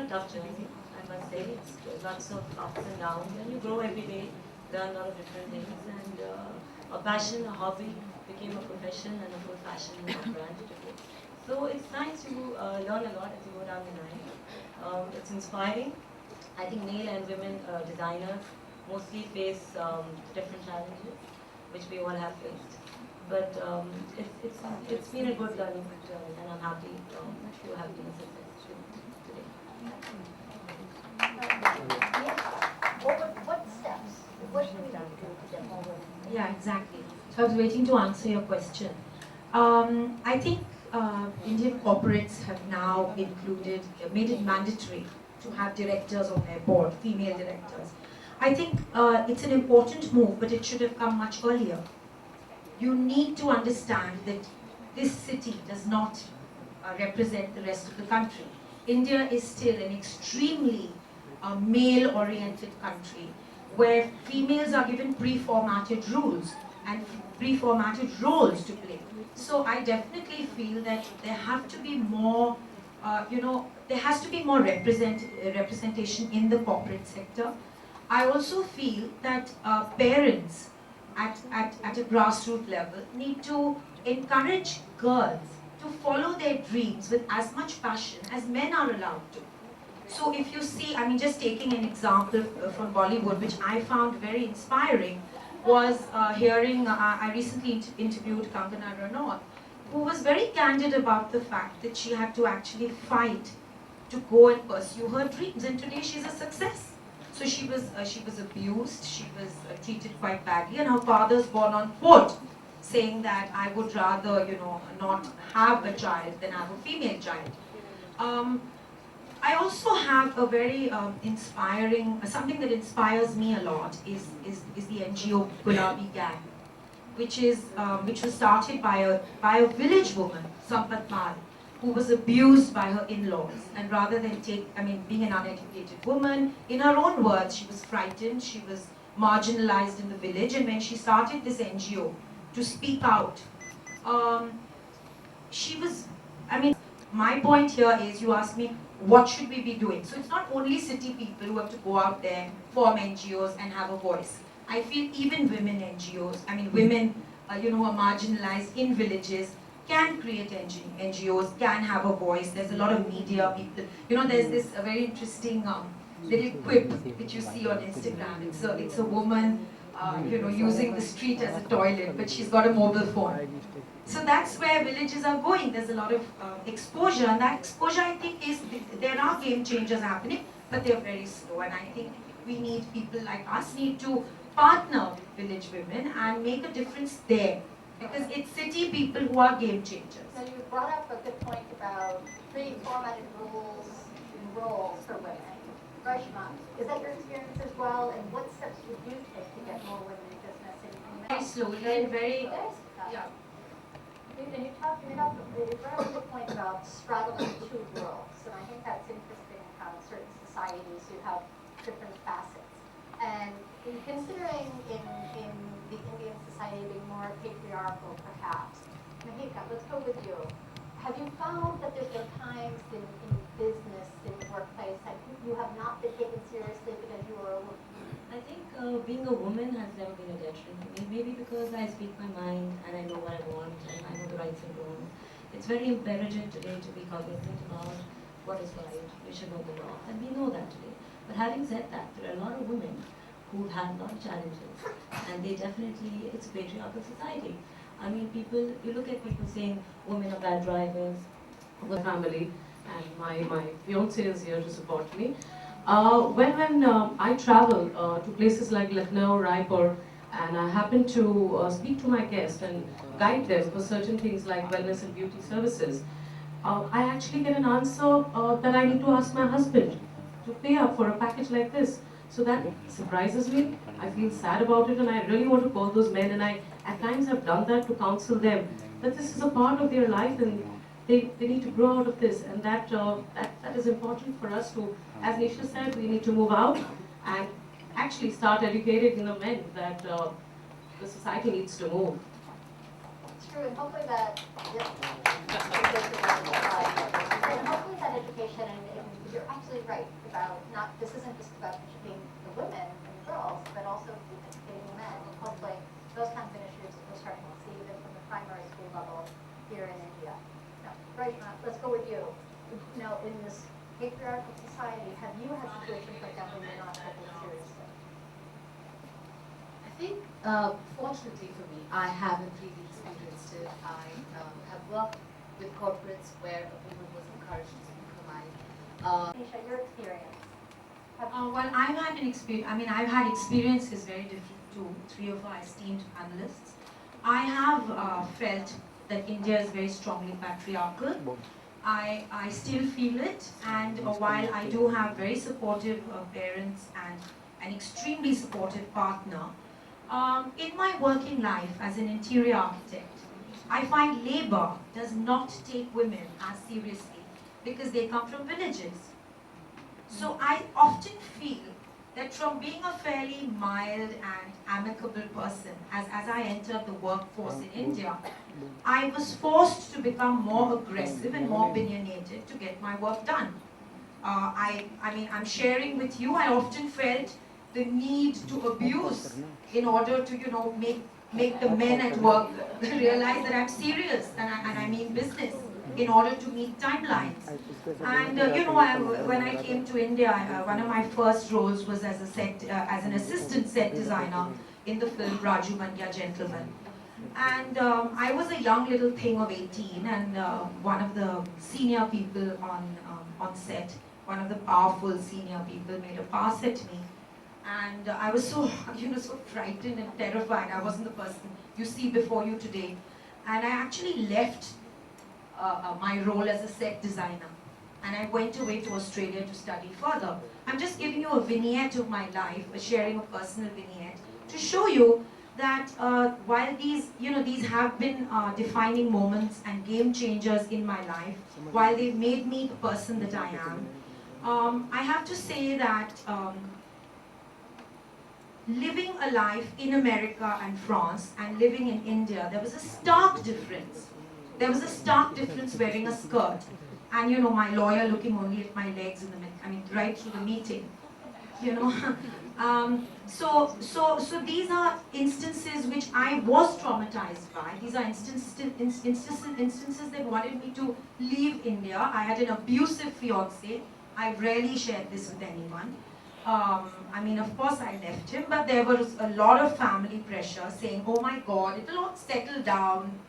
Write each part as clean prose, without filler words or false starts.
tough journey, I must say. It's lots of ups and downs, and you grow every day, learn a lot of different things, and a passion, a hobby became a profession and a full passion and a brand today. So it's nice to learn a lot as you go down the line. It's inspiring. I think male and women designers mostly face different challenges, which we all have faced. But it's been a good learning journey, and I'm happy to have been a success today. What steps? What should we do to get more women? Yeah, exactly. So I was waiting to answer your question. I think Indian corporates have now made it mandatory to have directors on their board, female directors. I think it's an important move, but it should have come much earlier. You need to understand that this city does not represent the rest of the country. India is still an extremely male-oriented country where females are given pre-formatted rules and pre-formatted roles to play. So I definitely feel that there have to be more, there has to be more representation in the corporate sector. I also feel that parents at a grassroots level need to encourage girls to follow their dreams with as much passion as men are allowed to. So if you see, I mean, just taking an example from Bollywood, which I found very inspiring, was hearing, I recently interviewed Kangana Ranaut, who was very candid about the fact that she had to actually fight to go and pursue her dreams, and today she's a success. So she was abused, she was treated quite badly, and her father's gone on quote saying that I would rather, not have a child than have a female child. I also have a very inspiring, something that inspires me a lot is the NGO Gulabi Gang, which was started by a village woman, Sampat Mal, who was abused by her in-laws, and rather than being an uneducated woman, in her own words, she was frightened, she was marginalized in the village, and when she started this NGO to speak out, my point here is, you ask me, what should we be doing? So it's not only city people who have to go out there, form NGOs and have a voice. I feel even women NGOs, women who are marginalized in villages can create NGOs, can have a voice. There's a lot of media people. There's this very interesting little quip which you see on Instagram. It's a woman, using the street as a toilet, but she's got a mobile phone. So that's where villages are going. There's a lot of exposure, and that exposure, I think, there are game changers happening, but they're very slow. And I think we need people like us need to partner with village women and make a difference there, because it's city people who are game changers. So you brought up a good point about pre-formatted roles for women. Rashma, is that your experience as well? And what steps would you take to get more women in business? Very slowly and very, yeah. And you brought up a good point about straddling two worlds, and I think that's interesting how in certain societies you have different facets. And considering in the Indian society being more patriarchal, perhaps, Mahika, let's go with you. Have you found that there's been times in business, in the workplace, that you have not been taken seriously because you are a woman? I think being a woman has never been a detriment to me, maybe because I speak my mind and I know what I want and I know the rights and wrongs. It's very imperative today to be cognizant about what is right, we should know the law, and we know that today. But having said that, there are a lot of women who have a lot of challenges, and they definitely, it's a patriarchal society. You look at people saying women are bad drivers, the family, and my fiance is here to support me. When I travel to places like Lucknow, Raipur, and I happen to speak to my guests and guide them for certain things like wellness and beauty services, I actually get an answer that I need to ask my husband to pay up for a package like this. So that surprises me. I feel sad about it, and I really want to call those men, and I at times have done that to counsel them that this is a part of their life and they need to grow out of this, and that is important for us to, as Nisha said, we need to move out and actually start educating the men that the society needs to move. It's true, and hopefully that, and hopefully that education, and you're absolutely absolutely right about this isn't just about educating the women and the girls, but also educating men. And hopefully those kinds of initiatives that we're starting to see even from the primary school level here in India. Now, Rajna, let's go with you. Now, in this patriarchal society, have you had situations like that where you're not taken seriously? I think, fortunately for me, I haven't really experienced it. I have worked with corporates where a woman was encouraged to speak her mind. Nisha, your experience. Well, I've had an experience. I mean, I've had experiences very different to three of our esteemed panelists. I have felt that India is very strongly patriarchal. I still feel it, and while I do have very supportive parents and an extremely supportive partner, in my working life as an interior architect, I find labor does not take women as seriously because they come from villages. So I often feel that from being a fairly mild and amicable person, as I entered the workforce in India, I was forced to become more aggressive and more opinionated to get my work done. I mean, I'm sharing with you, I often felt the need to abuse in order to, you know, make the men at work realize that I'm serious and I mean business in order to meet timelines. And you know, when I came to India, one of my first roles was as an assistant set designer in the film Raju Bandya Gentleman. And I was a young little thing of 18, and one of the senior people on set, one of the powerful senior people, made a pass at me. And I was so, you know, so frightened and terrified. I wasn't the person you see before you today. And I actually left my role as a set designer. And I went away to Australia to study further. I'm just giving you a vignette of my life, sharing a personal vignette, to show you that while these, you know, these have been defining moments and game changers in my life, while they've made me the person that I am, I have to say that living a life in America and France and living in India, there was a stark difference. There was a stark difference wearing a skirt and, you know, my lawyer looking only at my legs in the, I mean, right through the meeting, you know. So these are instances which I was traumatized by. These are instances that wanted me to leave India. I had an abusive fiance. I rarely shared this with anyone. I mean, of course I left him, but there was a lot of family pressure saying, oh my God, it'll all settle down.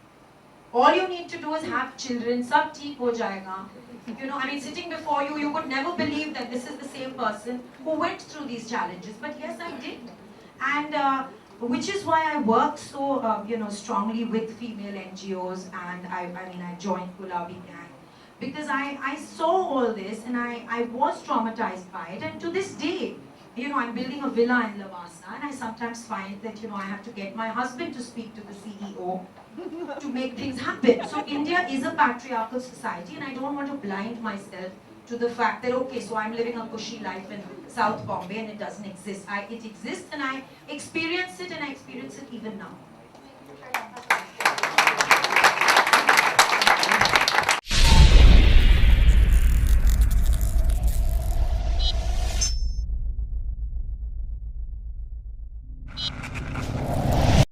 All you need to do is have children, sab theek ho jayega. You know, I mean, sitting before you, you would never believe that this is the same person who went through these challenges. But yes, I did. And which is why I work so, you know, strongly with female NGOs, and I mean, I joined Gulabi Gang. Because I saw all this and I was traumatized by it, and to this day, you know, I'm building a villa in Lavasa, and I sometimes find that, you know, I have to get my husband to speak to the CEO to make things happen. So India is a patriarchal society, and I don't want to blind myself to the fact that, okay, so I'm living a cushy life in South Bombay and it doesn't exist. It exists, and I experience it, and I experience it even now.